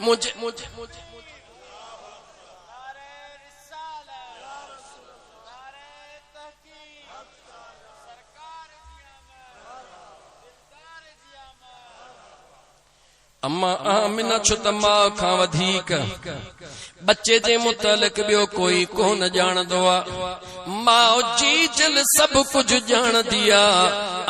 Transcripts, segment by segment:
मुझे अम्मा आमिना छो त मां खां वधीक बच्चे जे मुतालिक बियो कोई कोन ॼाणदो आ। मां जी जल सब कुछ ॼाणदी आ।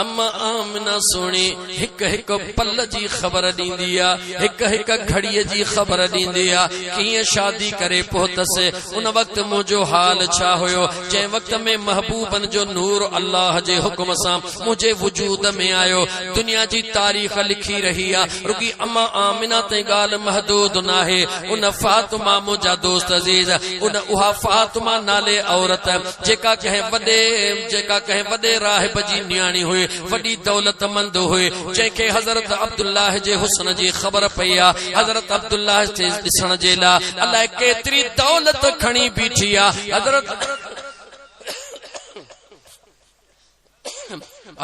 अम्मा आमिना सोणी हिक हिक पल जी ख़बर ॾींदी आ, हिक हिक घड़ीअ जी ख़बर ॾींदी आ। कीअं शादी करे पहुतसे, उन वक्त मुंहिंजो हाल छा हुयो, जंहिं वक्त में महबूबन जो नूर अल्लाह जे हुक्म सां मुंहिंजे वजूद में आयो। दुनिया जी तारीख़ लिखी रही आ, रुकी अम्मा आमिना ते ॻाल्हि महदूद नाहे। उन फातिमा मुंहिंजा दोस्त अज़ीज, उन उहा फातिमा नाले औरत जेका कंहिं वॾे राहिब जी न्याणी हुई, वॾी दौलतमंद हुई, जंहिंखे हज़रत अब्दुल्लाह जे हुस्न जी ख़बर पई आ। हज़रत अब्दुल्लाह ते ॾिसण जे लाइ अलाए केतिरी दौलत खणी बीठी आ।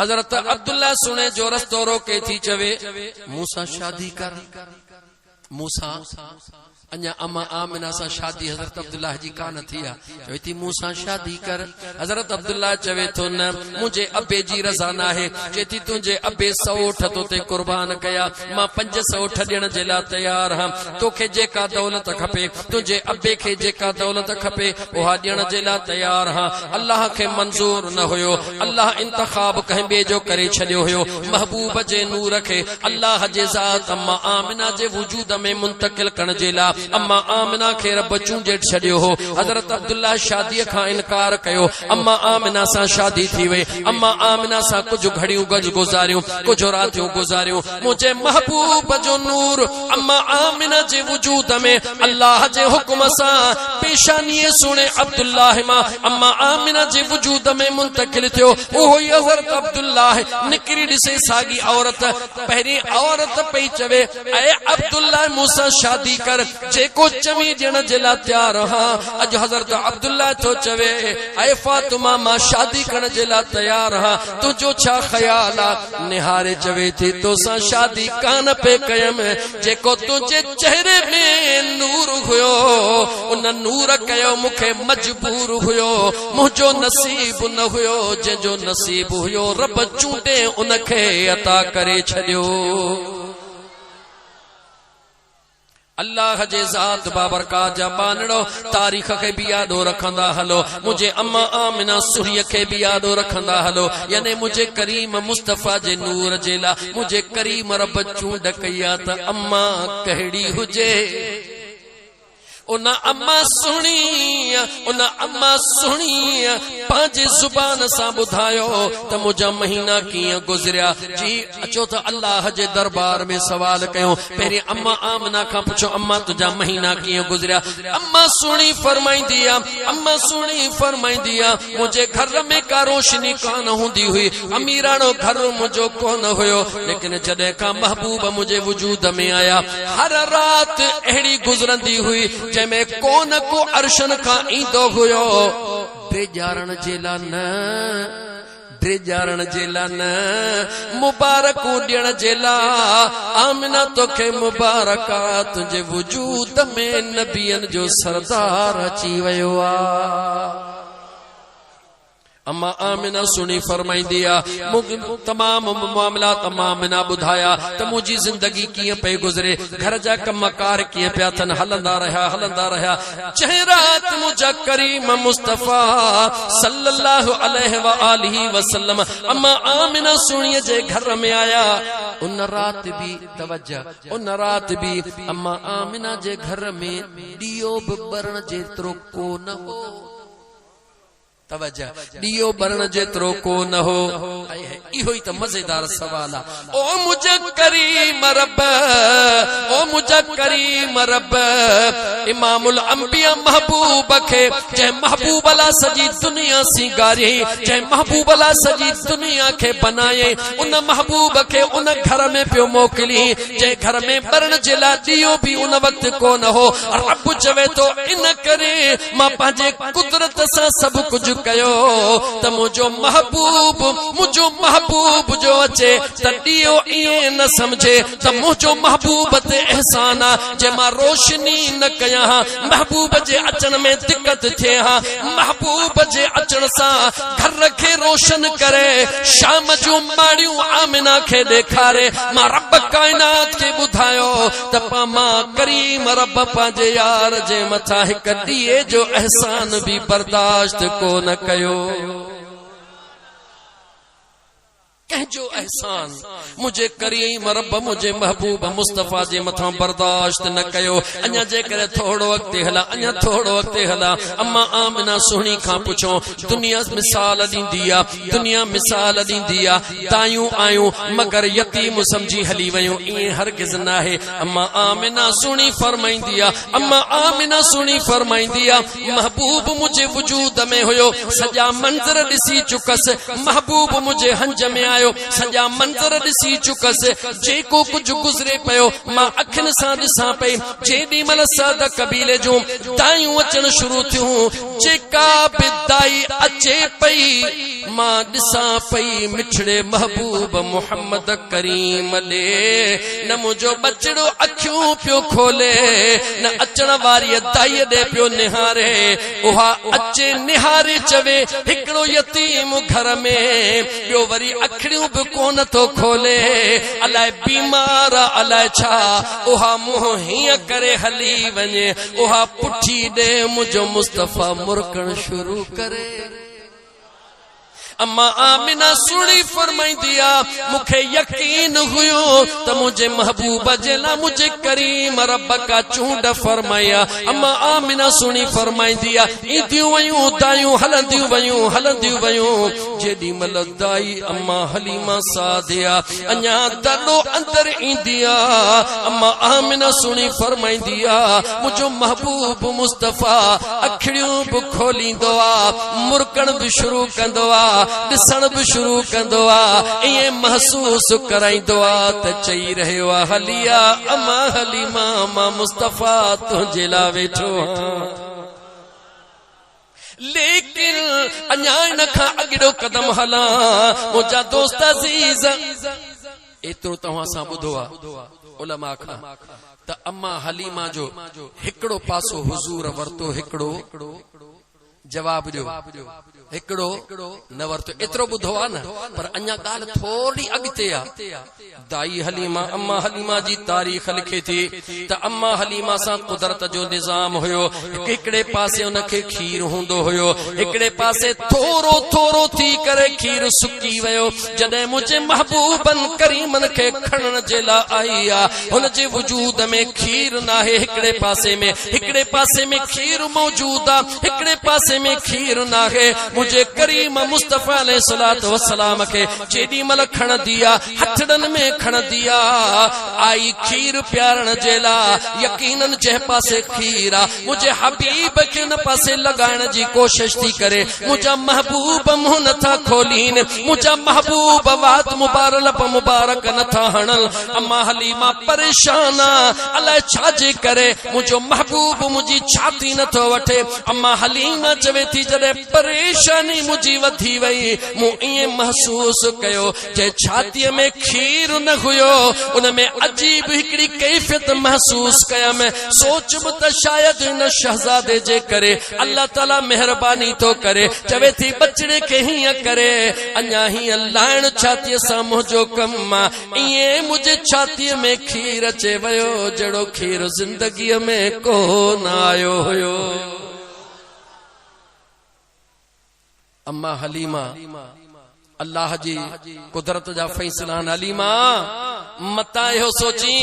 हज़रत अब्दुल्लाह सुने जो रस्तो रोके थी चवे मूंसां शादी कर। मूंसां अञा अम्मा आमिना सां शादी हज़रत अब्दुल्लाह जी कान थी आ। चवे थी मूंसां शादी कर। हज़रत अब्दुल्लाह चवे थो न, मुंहिंजे अबे जी रज़ा नाहे। चवे थी तुंहिंजे अबे 100 ऊठ तो ते कुर्बान कया, मां 500 ऊठ ॾियण जे लाइ तयार हां। तोखे जेका दौलत खपे, तुंहिंजे अबे खे जेका दौलत खपे, उहा ॾियण जे लाइ तयार हां। अल्लाह खे मंज़ूर न हुयो। अल्लाह इंतखाब कंहिं ॿिए जो करे छॾियो हुयो। महबूब जे नूर खे अल्लाह जे ज़ात अम्मा आमिना जे वजूद में मुंतकिल करण जे लाइ अम्मा आमिना खे रब चूंडे छॾियो हो। हज़रत अब्दुल्लाह शादीअ खां इनकार कयो। अम्मा आमिना सां शादी थी वई। अम्मा आमिना सां कुछ घड़ियूं गुज़ारियूं, कुछ रातियूं गुज़ारियूं। मुझे महबूब जो नूर अम्मा आमिना जे वजूद में अल्लाह जे हुक्म सां पेशानीअ सुणे अब्दुल्लाह मां अम्मा आमिना जे वजूद में मुंतकिल थियो। उहो ई हज़रत अब्दुल्लाह निकिरी ॾिसे साॻी औरत, पहिरीं औरत पई चवे ऐ अब्दुल्लाह मूंसां शादी कर, जेको चमी ॾियण जे लाइ तयार हां। अॼु हज़रत अब्दुल्लाह तो चवे ऐ फातिमा मां शादी करण जे लाइ तयार हां, तुंहिंजो छा ख़्याल आ? निहारे चवे थी तोसां शादी कान पे कयम, जेको तुंहिंजे चेहरे में नूर हुयो, उन नूर कयो मूंखे मजबूर हुयो। मुंहिंजो नसीब न हुयो, जंहिंजो नसीब हुयो रब चूंडे उनखे अता करे छॾियो। अल्लाह जे ज़ात बाबरकात जा बानड़ो तारीख़ खे भी यादो रखंदा हलो। मुझे अम्मा आमिना सुरीअ खे भी यादो रखंदा हलो। यानी मुझे करीम मुस्तफ़ा जे नूर जे ला मुझे करीम रब चूंड कई आ त अम्मा कहिड़ी हुजे। उन अम्मा सुणी पंहिंजे ज़ुबान सां ॿुधायो त मुंहिंजा महीना कीअं गुज़रिया। जी अचो त अल्लाह जे दरबार में सवाल कयो। पहिरीं अम्मा आमिना खां पुछो अम्मा तुंहिंजा महीना कीअं गुज़रिया। अम्मा सुणी फरमाईंदी आ मुंहिंजे घर में का रोशनी कान हूंदी हुई, अमीराणो घर मुंहिंजो कोन हुयो, लेकिन जॾहिं खां महबूब मुंहिंजे वजूद में आया, हर रात अहिड़ी गुज़रंदी हुई जंहिंमें कोन को अर्शन खां ईंदो हुयो। ड्रेजारण जे लाइ न मुबारकूं ॾियण जे लाइ। आमिना तोखे मुबारकात, तुंहिंजे वजूद में नबियन जो सरदार अची वियो आ। अम्मा आमिना सुनी फरमाईंदी आ तमाम मामलात अम्मा आमिना ॿुधाया त मुंहिंजी ज़िंदगी कीअं पई गुज़रे, घर जा कमकार कीअं पिया थियनि, हलंदा रहिया। जंहिं रात मुंहिंजा करीम मुस्तफ़ा सल्लल्लाहु अलैहि व आलिहि वसल्लम अम्मा आमिना सुणीअ जे घर में आया, उन रात भी अम्मा आमिना जे घर में ॾियो बि ॿरण जेतिरो को न हो। ॾियो बरण जेतिरो को न हो। इहो ई त मज़ेदार सवाल आ। ओ मुंहिंजा करीम रब इमामुल अंबिया महबूब खे, जंहिं महबूब अला सॼी दुनिया सिंगारी, जंहिं महबूब अला सॼी दुनिया खे बनाए, उन महबूब खे उन घर में पियो मोकिली जंहिं घर में बरण जे लाइ ॾियो भी उन वक्त कोन हो। रब चवे थो इन करे मां पंहिंजे कुदरत सां सभु कुझु कयो त मुझो महबूब जो अचे त ॾियो ईअं न समझे त मुझो महबूब ते एहसान आ जे मां रोशनी न कया महबूब जे अचण में दिक्कत थे महबूब जे अचण सां घर खे रोशन करे शाम जूं माड़ियूं आमिना खे ॾेखारे मां रब काइनात खे ॿुधायो त मां करीम रब पंहिंजे यार जे मथां हिक ॾींहं जो एहसान भी बर्दाश्त को न कयो कहजो एहसान मुझे करीम रब मुझे महबूब मुस्तफा जे मथां बर्दाश्त न कयो अञा जे करे थोड़ो वक्त हला अम्मा आमिना सुहिणी खां पुछो दुनिया मिसाल ॾींदी आ दायूं आयूं मगर यतीम समझी हली वयूं ईअं हरगिज़ न आहे अम्मा आमिना सुहिणी फरमाईंदी आ महबूब मुझे वजूद में हुयो सॼा मंज़र ॾिसी चुकसि महबूब मुझे हंज में सॼा मंज़र ॾिसी चुकसि जेको कुझु गुज़रे पियो मां अखियुनि सां ॾिसां पई जेॾी महिल साद कबीले जूं दायूं अचण शुरू थियूं जेका बि दाई अचे पई मां ॾिसां पई मिठड़े महबूब मोहम्मद करीम ॾे न मुंहिंजो बचड़ो अखियूं पियो खोले न अचण वारी दाई ॾे पियो निहारे उहा अचे निहारे चवे हिकिड़ो यतीम घर में ॿियो वरी अखियूं भी कोन तो खोले अलाए बीमार अलाए छा उहा मुंहुं हीअं करे हली वञे उहा पुठी ॾे मुंहिंजो मुस्तफा मुरकण शुरू करे अम्मा आमिना सुणी फरमाईंदी आ मूंखे यकीन हुयो त मुझे महबूब जे ला मुझे करीम रब का चूंड फरमाया अम्मा आमिना सुणी फरमाईंदी आ ईंदियूं वयूं दायूं हलंदियूं वयूं जेॾी महिल दाई अम्मा हलीमा सादिया अञा दड़ो अंदर ईंदी आ अम्मा आमिना सुणी फरमाईंदी आ मुझो महबूब मुस्तफा अखियूं भी खोलींदो आ मुरकण भी शुरू कंदो आ ॾिसण भी शुरू कंदो आ ईअं महसूस कराईंदो आ त चई रहियो आ हलिया अम्मा हलीमा मां मुस्तफा तुंहिंजे लाइ वेठो लेकिन अञा इन खां अॻिड़ो कदम हलां मुंहिंजा दोस्त अज़ीज़ एतिरो तव्हां सां ॿुधो आ उलमा खां त अम्मा हलीमा जो हिकिड़ो पासो हुज़ूर वरतो हिकिड़ो जवाब ॾियो हिकिड़ो न वरतो एतिरो ॿुधो आहे न पर अञा ॻाल्हि थोरी अॻिते आहे दाई हलीमा अम्मा हलीमा जी तारीख़ लिखे थी त अम्मा हलीमा सां कुदरत जो निज़ाम हुयो हिकिड़े पासे उनखे खीर हूंदो हुयो हिकिड़े पासे थोरो थोरो थी करे खीर सुकी वियो जॾहिं मुंहिंजे महबूबन करीमन खे खणण जे लाइ आई आहे हुनजे वजूद में खीर न आहे हिकिड़े पासे में खीर मौजूद आहे हिकिड़े पासे में खीर न आहे मुझे करीम मुस्तफा अलैहिस्सलातु वस्सलाम के जेडी मल खण दिया हथड़न में खण दिया आई खीर प्यारण जेला यकीनन जे पासे खीरा मुझे हबीब के न पासे लगाण जी कोशिश थी करे मुझा महबूब मुंह न था खोलीन मुझा महबूब वात मुबारक न था हणल अम्मा हलीमा परेशान अलाए छाजे करे मुझो महबूब मुझी छाती न थो वठे अम्मा हलीमा चवे थी जॾहिं परेशानी मुझी वधी वई मूं ईअं महसूस कयो जे छातीअ में खीर न हुयो उन में अजीब हिकिड़ी कैफियत महसूस कया मैं सोच बि त शायद इन शहजादे जे करे अल्लाह ताला मेहरबानी तो करे चवे थी बचड़े के हीअं करे अञा हीअं लाइण छातीअ सां मुंहिंजो कम आहे ईअं मुंहिंजे छातीअ में खीर अचे वियो जहिड़ो खीर ज़िंदगीअ में कोन आयो हुयो अम्मा हलीमा अल्लाह जी कुदरत जा फैसला हलीमा मता इहो सोची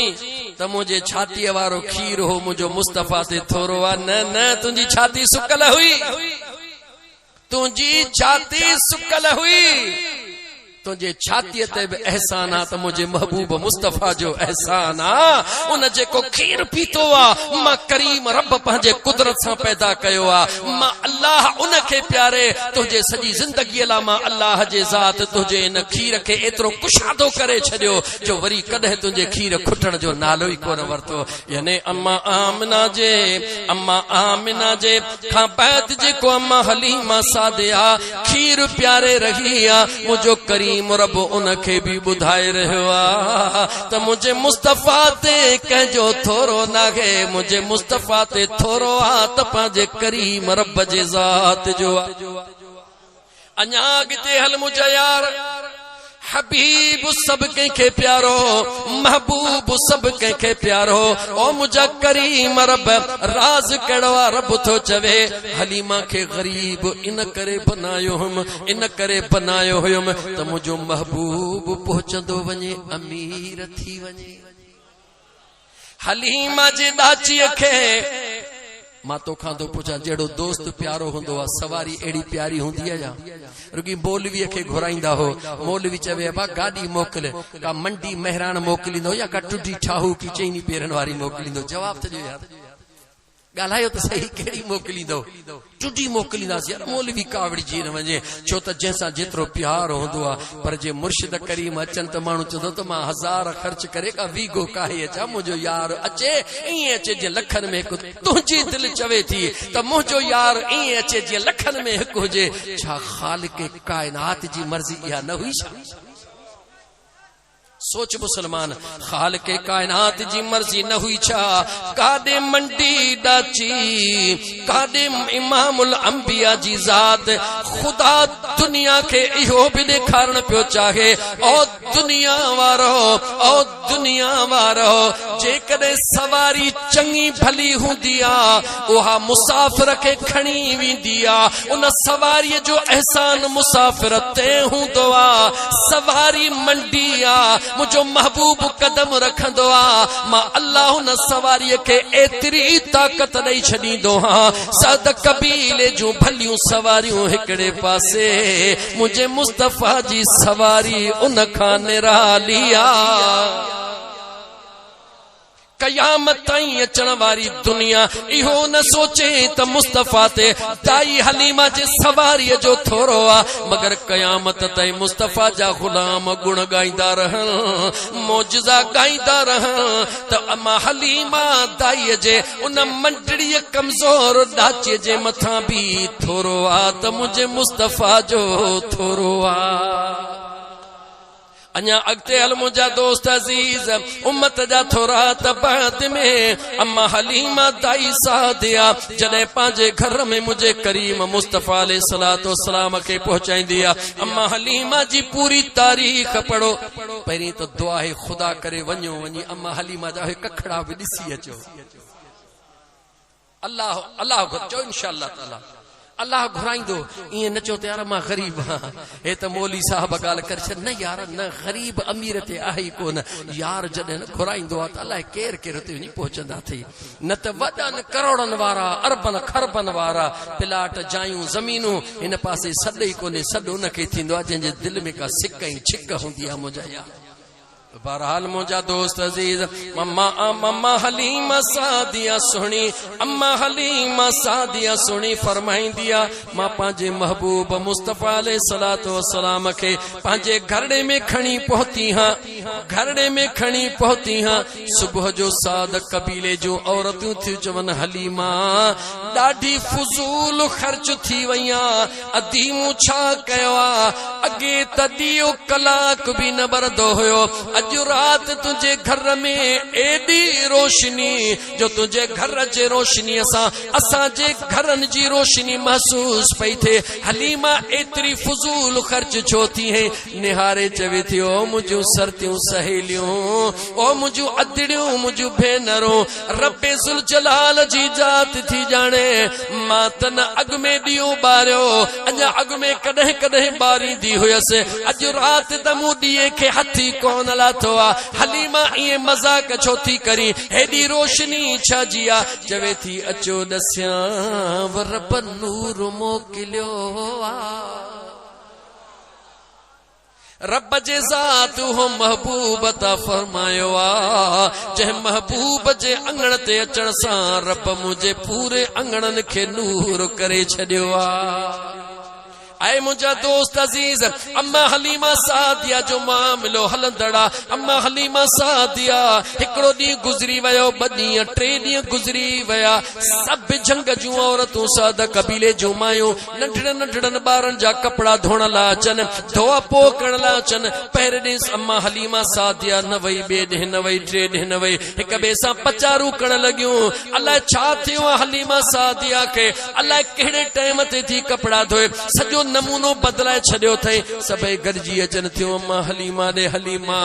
त मुंहिंजे छातीअ वारो खीर हो मुंहिंजो मुस्तफा ते थोरो आहे न तुंहिंजी छाती सुकल हुई तुझे छाती ते बि एहसान आ त मुझे महबूब मुस्तफा जो एहसान आ। उन जेको खीर पीतो आ मां करीम रब पंहिंजे कुदरत सां पैदा कयो आ। मां अल्लाह उनखे प्यारे तुझे सॼी ज़िंदगीअ लाइ मां अल्लाह जे ज़ात तुझे इन खीर खे एतिरो कुशादो करे छॾियो जो वरी कॾहिं तुंहिंजे खीर खुटण जो नालो ई कोन वरितो। यानी अम्मा आमिना जे खां बैद जेको अम्मा हलीमा सादिया खीर प्यारे रही आ मुझो करीम रब उनखे भी बुधाए रहियो आ त मुझे मुस्तफा ते कंहिंजो थोरो नाहे, मुझे मुस्तफा ते थोरो आ त पंहिंजे करीम रब जे ज़ात जो आ। अञा अॻिते हल मुझा यार, हबीब सब कंहिंखे प्यारो, महबूब सब कंहिंखे प्यारो। ओ मुझा करीम रब राज कहिड़ो आ? रब थो चवे हलीमा खे गरीब इन करे बनायो हुम, इन करे बनायो हुयुम त मुझो महबूब पहुचंदो वञे अमीर थी वञे। हलीमा जे ॾाचीअ खे मां तोखां थो पुछां, जहिड़ो दोस्त प्यारो हूंदो आहे सवारी अहिड़ी प्यारी हूंदी आहे? रुगी मौलवीअ खे घुराईंदा हो, मौलवी चवे बा गाॾी मोकिल, का मंडी मेहरान मोकिलींदो या का टुडी ठाहू की चईनी पेरनि वारी मोकिलींदो? जवाब त ॾियो यार, ॻाल्हायो त सही, कहिड़ी मोकिलींदो? टुडी मोकिलींदासीं यार, मौलवी कावड़िजी न वञे, छो त जंहिंसां जेतिरो प्यार हूंदो आहे। पर जे मुर्शिद करीम अचनि त माण्हू चवंदो त मां 1000 ख़र्च करे का वीगो काहे अचां, मुंहिंजो यार अचे ईअं अचे जीअं लखनि में हिकु। तुंहिंजी दिलि चवे थी त मुंहिंजो यार ईअं अचे जीअं लखनि में हिकु हुजे। छा ख़ालिक़ काइनात जी मर्ज़ी इहा न हुई छा? सोच मुसलमान, खालिक़े कायनात जी मर्जी न हुई छा? काॾे मंडी ॾाची, काॾे इमामुल अंबिया जी ज़ात। खुदा दुनिया खे इहो बि ॾेखारण पियो चाहे, ओ दुनिया वारो, ओ दुनिया वारो, जेकॾहिं सवारी चङी भली हूंदी आ उहा मुसाफ़िर खे खणी वेंदी आ। उन सवारीअ जो एहसान मुसाफ़िर ते हूंदो आ। सवारी मंडी आ, मुझो महबूब कदम रखंदो आ। मां अल्लाह हुन सवारीअ खे एतिरी ताक़त ॾेई छॾींदो हां, सद कबीले जूं भलियूं सवारियूं हिकिड़े पासे, मुझे मुस्तफा जी सवारी उन खां निराली आ। कयामत ताईं अचण वारी दुनिया इहो न सोचे त मुस्तफा ते दाई हलीमा जे सवारीअ जो थोरो आ, मगर कयामत ताईं मुस्तफा जा गुलाम गुण गाईंदा रहन, मौजज़ा गाईंदा रहन त अम्मा हलीमा दाईअ जे उन मंडड़ीअ कमज़ोर ॾाचे जे मथां बि थोरो आ त मुंहिंजे मुस्तफा जो थोरो आ। अञा अॻिते हल मुंहिंजा दोस्त अज़ीज़, उम्मत जा थोरा त बाद में अम्मा हलीमा दाई सादिया जॾहिं पंहिंजे घर में मुंहिंजे करीम मुस्तफा अलैहिस्सलातु वस्सलाम खे पहुचाईंदी आहे। अम्मा हलीमा जी पूरी तारीख़ पढ़ो। पहिरीं त दुआ है खुदा करे वञो, वञी अम्मा हलीमा जा कखड़ा बि ॾिसी अचो। अल्लाह अल्लाह चओ इंशाअल्लाह ताला अल्लाह घुराईंदो। ईअं न चओ त यार मां ग़रीब आहियां, हे त मौली साहब ॻाल्हि करे छॾ। न यार, न ग़रीब अमीर ते आहे ई कोन। यार जॾहिं न घुराईंदो आहे त अलाए केरु केरु ते वञी पहुचंदा थी। न त वॾनि करोड़नि वारा, अरबनि खरबनि वारा प्लाट, जायूं, ज़मीनूं, हिन पासे सॾ ई कोन्हे। सॾ उनखे थींदो आहे जंहिंजे दिलि में का सिक ऐं छिक हूंदी आहे। मुंहिंजा यार बहरहाल मुंहिंजा दोस्त अज़ीज़, मम्मा हलीमा सादिया सुहिणी, अम्मा हलीमा सादिया सुहिणी फरमाईंदी आहे, मां पंहिंजे महबूब मुस्तफा अलैहिस्सलातु वस्सलाम खे पंहिंजे घरड़े में खणी पहुती हां, घरड़े में खणी पहुती हां। सुबुह जो साद कबीले जूं औरतूं थी चवनि, हलीमा ॾाढी फुज़ूल ख़र्च थी वई आहे, अदीमूं छा कयो आहे? अॻे त ॾीओ कलाक बि न बरदो हुयो, अॼु रात तुझे घर में एडी रोशनी जो तुझे घर जे रोशनीअ सां असांजे घरनि जी रोशनी महसूस पई थिए। हलीमा एतिरी फुज़ूल ख़र्च छो थी है? निहारे चवे थी, ओ मुंहिंजूं सरतियूं सहेलियूं, ओ मुंहिंजूं अदड़ियूं, मुंहिंजूं भेनरूं, रब्बे ज़ुल जलाल जी जात थी जाने, मां त न अॻु में ॾीओ ॿारियो, अञा अॻु में कॾहिं कॾहिं ॿारींदी हुयसि, अॼु राति त मूं ॾीए खे हथी कोन लाथो आ। हलीमा ईअं मज़ाक छो थी करी? हेॾी रोशनी छा जी आ? चवे थी, अचो ॾसियां रब नूर मोकिलियो आ। रब जे ज़ात हो महबूब ता फरमायो आ जंहिं महबूब जे अंगण ते अचण सां रब मुझे पूरे अंगणन खे नूर करे छॾियो आ। आए मुझा दोस्त अजीज, अम्मा हलीमा सादिया जो मामलो हलंदड़ा। अम्मा हलीमा सादिया हिकड़ो डी गुजरी वयो, ॿ ॾींहं 3 ॾींहं गुजरी वया। सब जंग जूं औरतूं साद कबीले जूं मायूं नंढड़न नंढड़न ॿारनि जा कपड़ा धोण ला अचन, धोआ पो करण ला अचन। पहिरें ॾींहुं अम्मा हलीमा सादिया न वई, ॿिए ॾींहं न वई, 3 ॾींहं न वई, हिक ॿिए सां पचारू करण लॻियूं। अलाए छा थियो आहे हलीमा सादिया खे, अलाए कहिड़े टाइम ते थी कपड़ा धोए, सॼो नमूनो बदलाए छॾियो अथई। सभई गॾिजी अचनि थियूं अम्मा हलीमा ॾे। हलीमा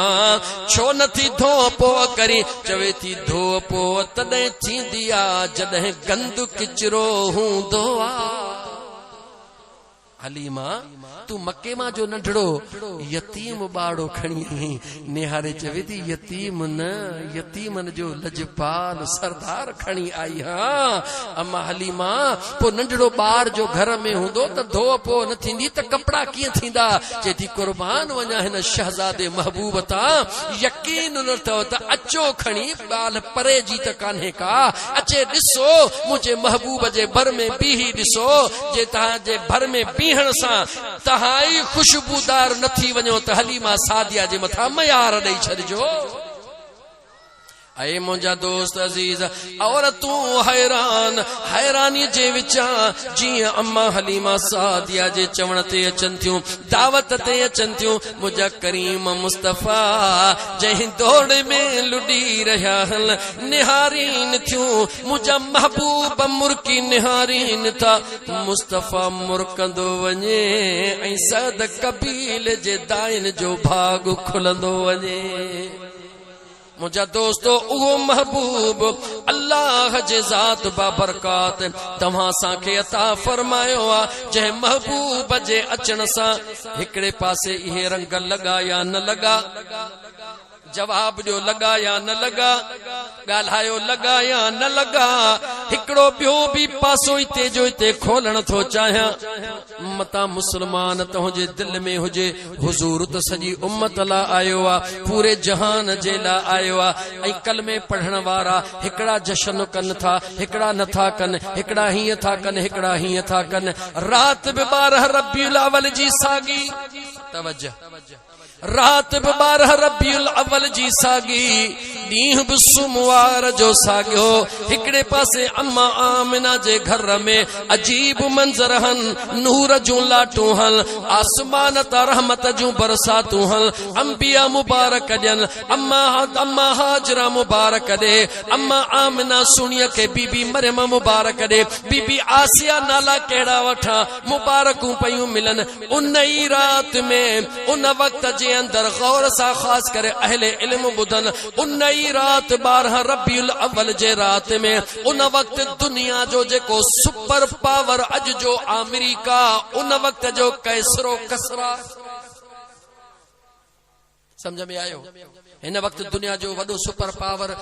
छो नथी धो पो करी? चवे थी धो पो तॾहिं थींदी आ जॾहिं गंद किचरो हूंदो आ। हलीमा तू मके मां जो नंढड़ो यतीम बाड़ो खणी आई। निहारे चवे थी यतीम न, यतीमन जो लजपाल सरदार खणी आई। हाँ अम्मा हलीमा पो नंढड़ो ॿार जो घर में हूंदो त धो पो न थींदी त कपड़ा कीअं थींदा? चए थी कुर्बान वञा हिन शहजादे महबूब तां, यकीन न अथव त अचो खणी, ॻाल्हि परे जी त कान्हे का। अचे ॾिसो मुंहिंजे महबूब जे भर में बीही ॾिसो, जे तव्हांजे भर में बीहण सां तहां ई खुशबूदार न थी वञो त हलीमा सादिया जे मथां मयार ॾेई छॾिजो। ऐ मुंहिंजा दोस्त अजीज, औरतूं हैरान हैरानी जे विचां जीअं अम्मा हलीमा सादिया जे चवण ते अचनि थियूं, दावत ते अचनि थियूं। मुंहिंजा करीम मुस्तफ़ा जंहिं दौड़ में लुडी रहिया हल निहारीन थियूं, मुंहिंजा महबूब मुर्की निहारीन था। मुस्तफ़ा मुर्कंदो वञे ऐं सद कबील जे दाइन जो भाग खुलंदो वञे। मुझा दोस्तो उहो महबूब अल्लाह जे ज़ात बाबरकात तव्हां सां अता फरमायो आ, जंहिं महबूब जे अचण सां हिकड़े पासे इहे रंग लगा या न लगा? जवाब ॾियो, लगा या न लगा? ॻाल्हायो लगा या न लगा? हिकड़ो ॿियो बि पासो हिते जो हिते खोलण थो चाहियां। मता मुस्लमान तुंहिंजे दिल में हुजे, हुजूर त सॼी उम्मत लाइ आयो आहे, पूरे जहान जे लाइ आयो आहे। ऐं कलमे पढ़ण वारा हिकड़ा जश्न कनि था, हिकड़ा नथा कनि, हिकड़ा हीअं था कनि, हिकड़ा हीअं था कनि। रात बि 12 रबीउल अव्वल जी सागी, तवज्जो, रात बि 12 रबीउल अव्वल जी सागी, ॾींहुं बि सोमवार जो साॻियो। हिकड़े पासे अम्मा आमिना जे घर में अजीब मंज़र हन, नूर जूं लाटूं हल, आसमान ता रहमत जूं बरसातूं हल, अंबिया मुबारक ॾियनि। अम्मा हाजरा मुबारक ॾे, अम्मा आमिना सुणीअ खे बीबी मरियम मुबारक ॾे, बीबी आसिया नाला कहिड़ा वठां, मुबारकूं पयूं मिलन। उन ई रात में उन वक्त जे अंदर गौर सां ख़ास करे अहले इल्म ॿुधन, उन ई रात 12 रबीउल अव्वल जे रात में उन वक्त दुनिया जो जेको सुपर पावर अज जो अमेरिका, उन वक्त जो कैसरो कसरा, समझ में आयो? हिन वक्त दुनिया जो वॾो सुपर पावर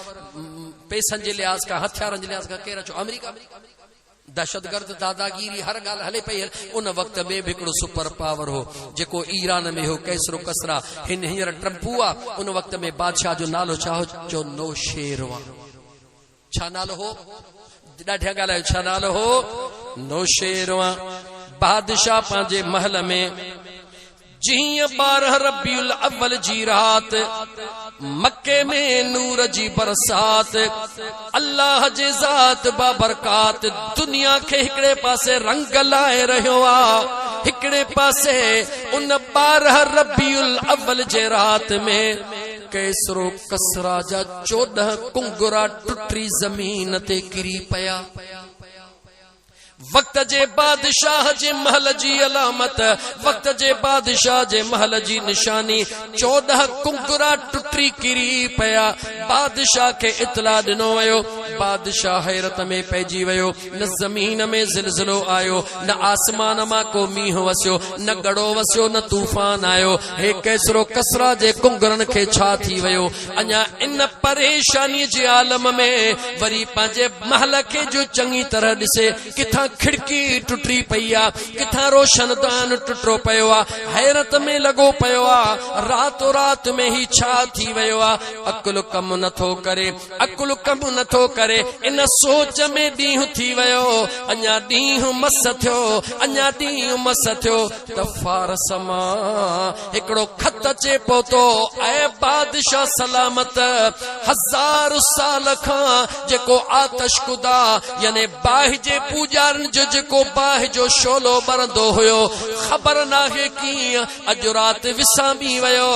पैसनि जे लिहाज़ खां, हथियारनि जे लिहाज़ खां केरु अचो? अमेरिका। दहशतगर्द दादागिरी हर ॻाल्हि हले पई। उन वक्त में बि हिकिड़ो सुपर पावर हो जेको ईरान में हो, कैसरो कसरा। हिन हींअर ट्रम्प हुआ, उन वक्त में बादशाह जो नालो छा हो? जो नौशेरवा। छा नालो हो? ॾाढा ॻाल्हायो, छा नालो हो? नौशेरवा। बादशाह पंहिंजे महल में जीअं 12 रबीउल अव्वल जी रात मक्के में नूर जी बरसात, अल्लाह जे ज़ात बाबरकात दुनिया के हिकड़े पासे रंग लाए रहियो आ। हिकड़े पासे उन 12 रबीउल अव्वल जे रात में कैसरो कसरा जा 14 कुंगुरा टुटी जमीन ते किरी पया। वक्त जे बादशाह जे महल जी अलामत, वक्त जे बादशाह जे महल जी निशानी, 14 कुंगुरा टुटी किरी पया। बादशाह के इतला दिनो वयो, बादशाह हैरत में पइजी वयो। न जमीन में ज़िलज़िलो आयो, न आसमान मां को मींह वसियो, न गड़ो वसियो, न तूफान आयो। हे कैसरो कसरा जे कुंगरन के छा थी वयो? अञा इन परेशानी जे आलम में वरी पंहिंजे महल के जो चंगी तरह ॾिसे, किथां खिड़की टुटी पई आ, किथां रोशनदान टुटो पियो आ। हैरत में लगो पियो आ, रातो रात में ही छा थी वियो आ। अकुल कम नथो करे, अकुल कम नथो करे, इन सोच में ॾींहुं थी वियो, अञा ॾींहुं मस थियो, अञा ॾींहुं मस थियो त फारस मां हिकिड़ो खत अचे पहुतो, ऐं बादशाह सलामत 1000 साल खां जेको आतश कुदा यानी बाहि जे पूजारनि जो जेको बाहि जो शोलो बरंदो हुयो, ख़बर नाहे कीअं अॼु राति विसामी वियो।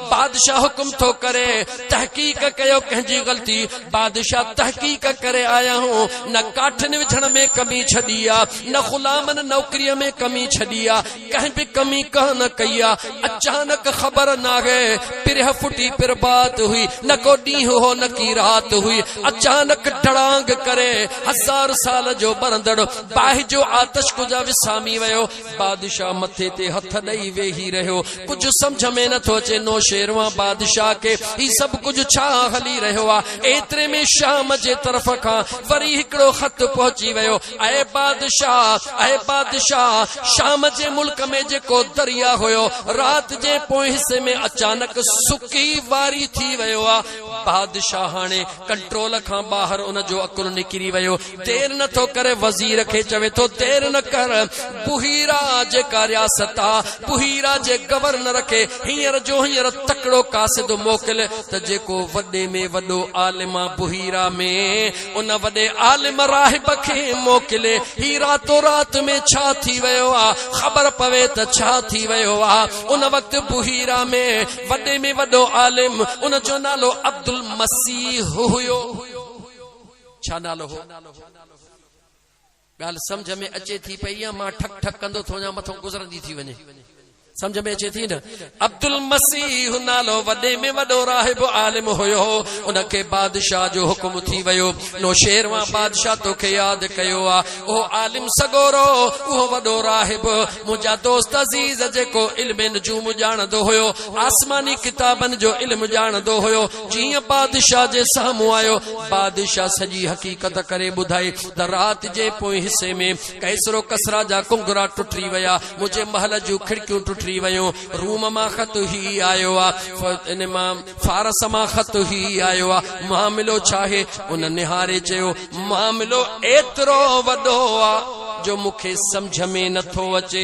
बादशाह हुकुम थो करे, तहकीक कयो कंहिंजी ग़लती, बादशाह तहकीक करे आया हूं, न काठनि विझण में कमी छॾी आ, न ग़ुलामनि नौकरीअ में कमी छॾी आ, कंहिं बि कमी कान कई आ। अचानक ख़बर नाहे, पिरह फुटी पिरबात हुई, न को ॾींहुं हो न की रात हुई, अचानक ढड़ांग करे 1000 साल जो बरंदड़ बाहि जो आतश कुजा विसामी वियो। बादशाह मथे ते हथ ॾेई वेही रहियो, कुझु सम्झ में नथो अचे नौशेरवा बादशाह के ही सभु कुझु छा हली रहियो आ। एतिरे में शाम जे तरफ़ खां वरी हिकिड़ो ख़त पहुची वियो, ऐं बादशाह शाम जे मुल्क में जेको दरिया हुयो रात जे पोइ हिस्से में अचानक सुकी वारी थी वियो आ। बादशाह हाणे कंट्रोल खां ॿाहिरि उन जो अकुल निकिरी वियो। देर नथो करे, वज़ीर खे चवे थो देर न कर, बुहीरा जेका रियासत आ, बुहीरा जे गवर्नर खे हींअर जो हींअर तकड़ो कासिद मोकिल त जेको वॾे में वॾो आलिम आ बुहीरा में, उन वॾे आलिम राहिब खे मोकिले। ही रातो रात में छा थी वियो आ, ख़बर पवे त छा थी वियो आ। उन वक़्तु बुहीरा में वॾे में वॾो आलिम, उन जो नालो अब्दुल मसीह हुयो। छा नालो हो? ॻाल्हि सम्झ में अचे थी पई या मां ठक ठक कंदो थो वञा, मथो गुज़रंदी थी वञे? समझ में अचे थी न? अब्दुल मसीह नालो वॾे में वॾो राहिब आलिम हुयो। उनखे बादशाह जो हुकुम थी वियो, नौशेरवा बादशाह तोखे यादि कयो आ, उहो आलिम सगोरो, उहो वॾो राहिब, मुंहिंजा दोस्त अज़ीज़ जेको इल्म नजूम ॼाणंदो हुयो, आसमानी किताबनि जो इल्म ॼाणंदो हुयो, जीअं बादशाह जे साम्हूं आयो, बादशाह सॼी हक़ीक़त करे ॿुधाई त रात जे पोइ हिस्से में कैसरो कसरा जा कुंगरा टुटी विया, मुंहिंजे महल जूं खिड़कियूं टुटी वयूं, रूम मां ख़त ही आयो आ, इन मां फारस मां ख़त ही आयो आ। मामिलो छा आहे? उन निहारे चयो, मामिलो एतिरो वॾो आ जो मूंखे सम्झ में नथो अचे।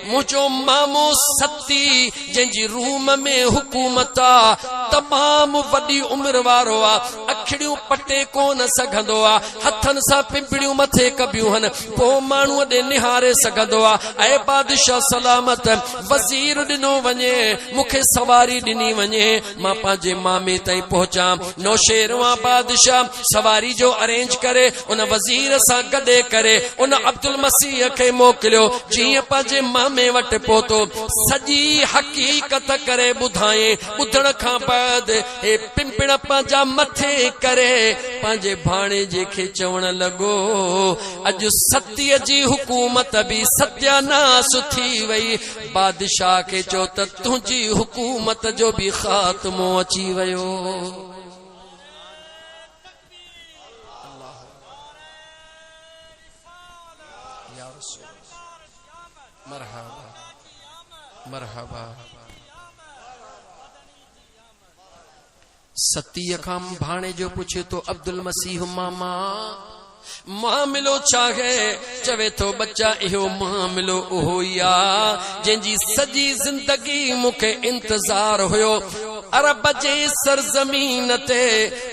मुंहिंजो मामो सती जंहिंजी रूम में हुकूमत आ, तमामु वॾी उमिरि वारो आ, अखिड़ियूं पटे कोन सघंदो आ, हथनि सां पिंपड़ियूं मथे कबियूं हन, पोइ माण्हूअ ॾे निहारे सघंदो आ। ऐं बादशाह सलामत वज़ीर ॾिनो वञे, मूंखे सवारी ॾिनी वञे, मां पंहिंजे मामे ताईं पहुचां। नौशेरवा बादशाह सवारी जो अरेंज करे उन वज़ीर सां गॾे करे उन अब्दुल मसीह खे मोकिलियो। जीअं पंहिंजे मामे वटि पहुतो, सॼी हक़ीक़त करे ॿुधाए, ॿुधण खां बाद हे पिंपण पंहिंजा मथे करे पंहिंजे भाणेजे खे चवण लॻो, अॼु सतीअ जी हुकूमत बि सत्यानास थी वई। बादशाह खे चयो त तुंहिंजी हुकूमत जो बि ख़ात्मो अची वियो। मरहबा मरहबा। सतीअ खां भाणे जो पुछे तो अब्दुल मसीह मामा मामिलो छा है? चवे तो बच्चा इहो मामिलो उहो ई आ जंहिंजी सॼी ज़िंदगी मूंखे इंतज़ार हुयो। अरब जे सरज़मीन ते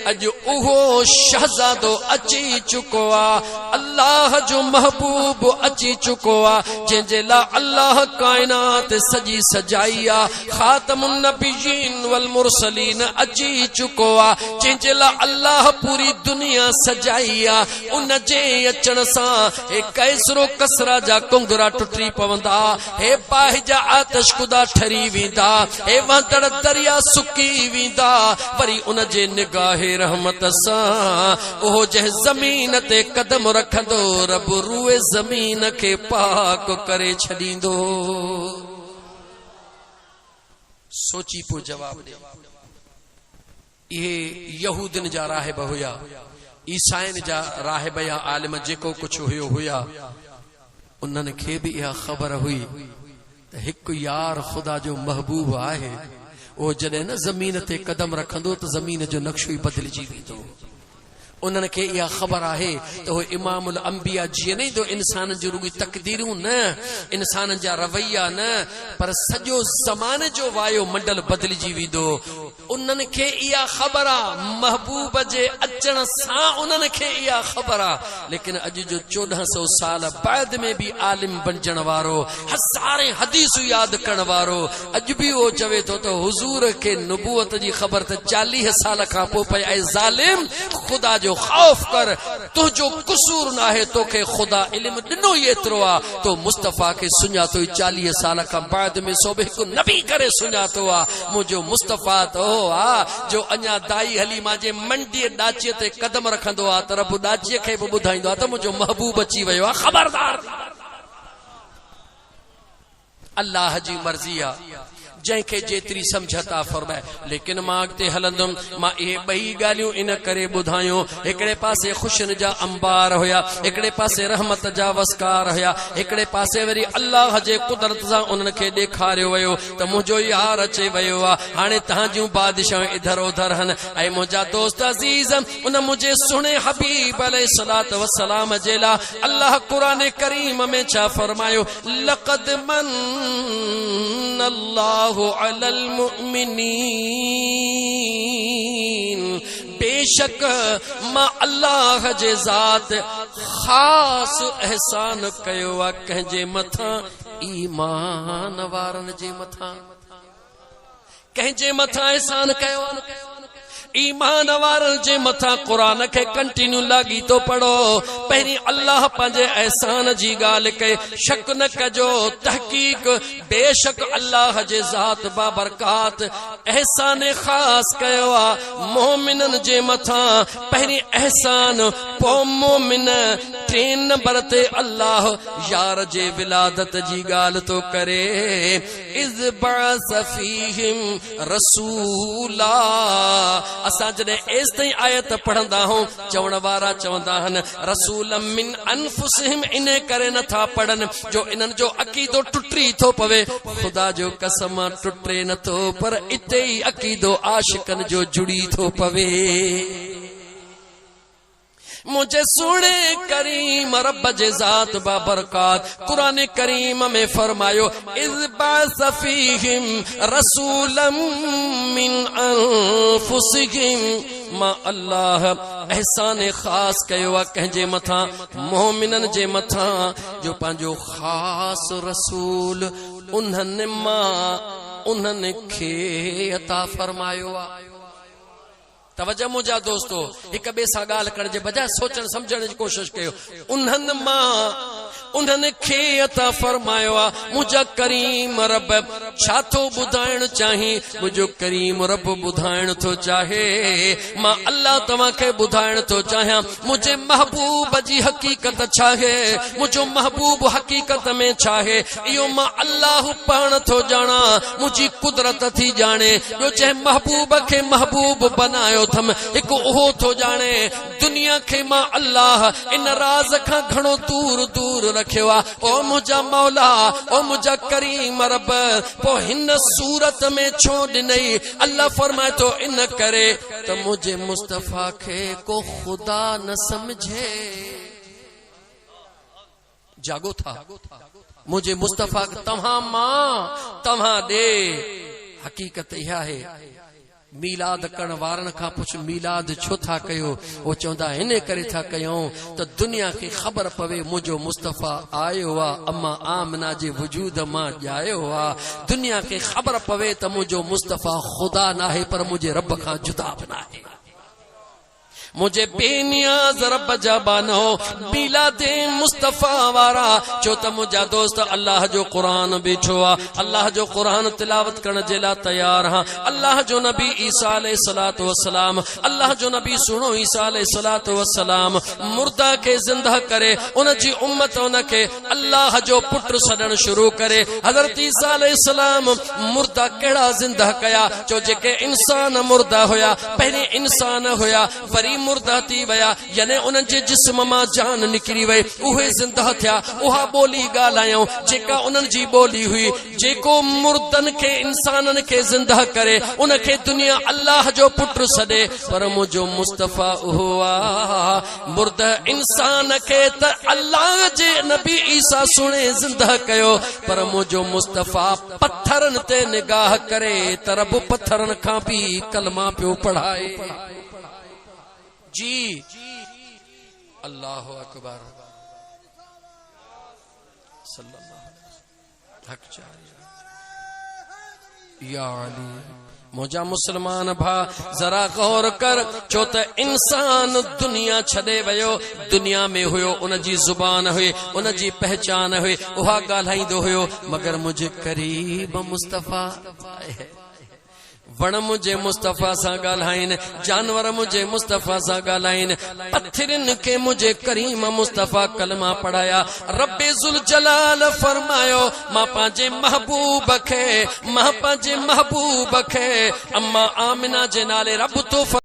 अॼु उहो शहज़ादो अची चुको आ, अल्लाह जो महबूब अची चुको आ, जंहिंजे लाइ अल्लाह काइनात सॼी सजाई आ। ख़ातमुन नबिय्यीन वल मुरसलीन अची चुको आ, जंहिंजे लाइ अल्लाह पूरी दुनिया सजाई आ। उन जे अचण सां हे कैसरो कसरा जा कुंगरा टुटी पवंदा, हे बाहि जा आतश कुदा ठरी वेंदा, हे वहदड़ दरिया सुकी वेंदा। वरी उन जे निगाहे रहमत सां ओहो जंहिं ज़मीन ते कदम रखंदो, रब रूए ज़मीन खे पाक करे छॾींदो। सोची पोइ जवाब ॾे। इहे यहूदन जा राहिब हुया, ईसाइन जा राहिब या आलिम जेको कुछ हुयो हुया। उन्हनि खे बि इहा ख़बर हुई त हिकु यार ख़ुदा जो महबूब आहे, उहो जॾहिं न ज़मीन ते कदम रखंदो त ज़मीन जो नक्शो ई बदिलजी वेंदो। उन्हनि खे इहा ख़बर आहे त उहो इमामुल अंबिया जीअं न ईंदो इंसान जो रुॻी तक़दीरूं न, इंसान जा रवैया न, पर सॼो ज़माने जो वायो मंडल बदिलजी वेंदो। उन्हनि खे इहा ख़बर आहे, महबूब जे अचण सां उन्हनि खे इहा ख़बर आहे। लेकिन अॼु जो 1400 साल बाद में बि आलिम बणजण वारो, हज़ारे हदीसूं यादि करण वारो, अॼु बि उहो चवे थो त हुज़ूर खे नुबूवत जी ख़बर त 40 साल खां पोइ पई। ऐं ज़ालिम, ख़ुदा जो खौफ कर, तुंहिंजो कुसूर न आहे, तोखे ख़ुदा इल्म ॾिनो ई एतिरो आहे, तो मुस्तफ़ा खे सुञातो ई 40 साल खां बाद में सो बि हिकु नबी करे सुञातो आहे। मुंहिंजो मुस्तफ़ा त हो आहे जो अञा दाई हली मांजे मंडीअ ॾाचीअ ते कदम रखंदो आहे त रब ॾाचीअ खे बि ॿुधाईंदो आहे त मुंहिंजो महबूब अची वियो आहे। ख़बरदार, अल्लाह जी मर्ज़ी आहे, जंहिंखे जेतिरी समझता फरमाए। लेकिन मां अॻिते हलंदुमि, मां इहे ॿई ॻाल्हियूं इन करे ॿुधायूं। हिकिड़े पासे ख़ुशियुनि जा अंबार हुया, हिकिड़े पासे रहमत जा वस्कार हुया, हिकिड़े पासे वरी अल्लाह जे कुदरत सां उन्हनि खे ॾेखारियो वियो त मुंहिंजो यार अचे वियो आहे। हाणे तव्हां जूं बादिशाऊं इधर उधर हन। ऐं मुंहिंजा दोस्त अज़ीज़, उन मुंहिंजे सुहिणे हबीब अलैहिस्सलातु वस्सलाम जे लाइ अल्लाह क़ुरान करीम में छा फरमायो? लक़द मन्नल्लाहु अलल मुमिनीन, बेशक मां अल्लाह जे ज़ात ख़ास एहसान कयो आहे कंहिंजे मथां, ईमान वारनि जे मथां। कंहिंजे मथां एहसान कयो आहे? ईमान वारनि जे मथां। क़ुरान खे कंटिन्यू लागी तो पढ़ो। पहिरीं अल्लाह पंहिंजे एहसान जी ॻाल्हि कए, शक न कजो, तहक़ीक़ बेशक अल्लाह जे ज़ात बाबरकात एहसान ख़ास कयो आहे मोमिननि जे मथां। पहिरीं एहसान, पोइ मोमिन, 3 नंबर ते अल्लाह यार जे विलादत जी ॻाल्हि तो करे। इज़ बअस फ़ीहिम रसूला, असां जॾहिं एस ताईं आयत पढ़ंदा आहियूं, चवण वारा चवंदा आहिनि रसूलम मिन अनफुसिहिम, इन करे नथा पढ़नि जो इन्हनि जो अक़ीदो टुटी थो पवे। ख़ुदा जो कसम टुटे नथो, पर इते ई अक़ीदो आशिकनि जो जुड़ी थो पवे। मुझे सुने करीम रब जे ज़ात बाबरकात कुरान करीम में फरमायो, इज़ बअस फ़ीहिम रसूलम मिन अनफुसिहिम, मां अल्लाह एहसान ख़ास कयो आहे कंहिंजे मथां, मोमिननि जे मथां, जो पंहिंजो ख़ास रसूल उन्हनि मां उन्हनि खे अता फरमायो आहे। तवज्जो मुंहिंजा दोस्तो, हिक ॿिए सां ॻाल्हि करण जे बजाय सोचण सम्झण जी कोशिशि कयो। उन्हनि मां उन्हनि खे अता फरमायो आहे। मुंहिंजा करीम रब छा थो ॿुधाइण चाही? मुंहिंजो करीम रब ॿुधाइण थो चाहे, मां अल्लाह तव्हांखे ॿुधाइण थो चाहियां मुंहिंजे महबूब जी हक़ीक़त छा आहे, मुंहिंजो महबूब हक़ीक़त में छा आहे। इहो मां अल्लाह पाण थो ॼाणा, मुंहिंजी कुदरत थी ॼाणे। ॿियो जंहिं महबूब खे महबूब बनायो अथमि, हिकु उहो थो ॼाणे। दुनिया खे मां अल्लाह इन राज़ खां घणो दूर दूर रखियो आहे। ओ मुंहिंजा मौला, ओ मुंहिंजा करीम रब, पोइ हिन सूरत में छो ॾिनई? अल्लाह फरमाए थो, इन करे त मुंहिंजे मुस्तफ़ा खे को ख़ुदा न समझे। जागो था, मुंहिंजे मुस्तफ़ा तव्हां मां तव्हां ॾे। हक़ीक़त इहा आहे, मीलाद करण वारनि खां पुछ मीलाद छो था कयो? वो चवंदा इन करे था कयूं त दुनिया खे ख़बर पवे मुंहिंजो मुस्तफ़ा आयो आहे, अम्मा आमना जे वजूद मां ॼायो आहे। दुनिया खे ख़बर पवे त मुंहिंजो मुस्तफ़ा ख़ुदा न आहे, पर मुंहिंजे रब खां जुदा बि न आहे। मुझे बेनियाज रब जा बानो मिलादे मुस्तफा वारा छो त मुंहिंजा दोस्त अल्लाह जो कुरान बीठो आ, अल्लाह जो कुरान तिलावत करण जे लाइ तैयार हां। अल्लाह जो नबी ईसा अलैहिस्सलातु वस्सलाम, अल्लाह जो नबी सुनो ईसा अलैहिस्सलातु वस्सलाम मुर्दा के जिंदा करे, उन जी उम्मत उन के अल्लाह जो पुत्र सडण शुरू करे। हजरत ईसा अलैहिस्सलाम मुर्दा केड़ा जिंदा कया? जो जेके इंसान मुर्दा होया, पहले इंसान होया, वरी मुर्दा थी वया यानी उन जे जिस्म मां जान निकरी वई उहे जिंदा थिया उहा बोली ॻाल्हायूं जेका उन्हनि जी बोली हुई जेको मुर्दन के इंसानन के जिंदा करे उनखे दुनिया अल्लाह जो पुट सॾे पर मुझो मुस्तफ़ा हुआ मुर्द इंसान के त अल्लाह जे नबी ईसा सुणे जिंदा कयो पर मुझो मुस्तफ़ा पत्थरन ते निगाह करे त रब पत्थरन खां भी कलमा पियो पढ़ाए जी अल्लाह अकबर सल्लल्लाहु हक या अली मुझा मुसलमान भा जरा गौर कर चो त इंसान दुनिया छॾे वयो दुनिया में हुयो उन जी जुबान हुई उन जी पहचान हुई उहा ॻाल्हाईंदो हुयो मगर मुझे करीब मुस्तफ़ा वण मुझे मुस्तफ़ा सां ॻाल्हाइन जानवर मुझे मुस्तफ़ा सां ॻाल्हाइन पत्थरन के मुझे करीम मुस्तफ़ा कलमा पढ़ाया रब्बे जुल जलाल फरमायो मां पंहिंजे महबूब खे अम्मा आमिना जे नाले रब तो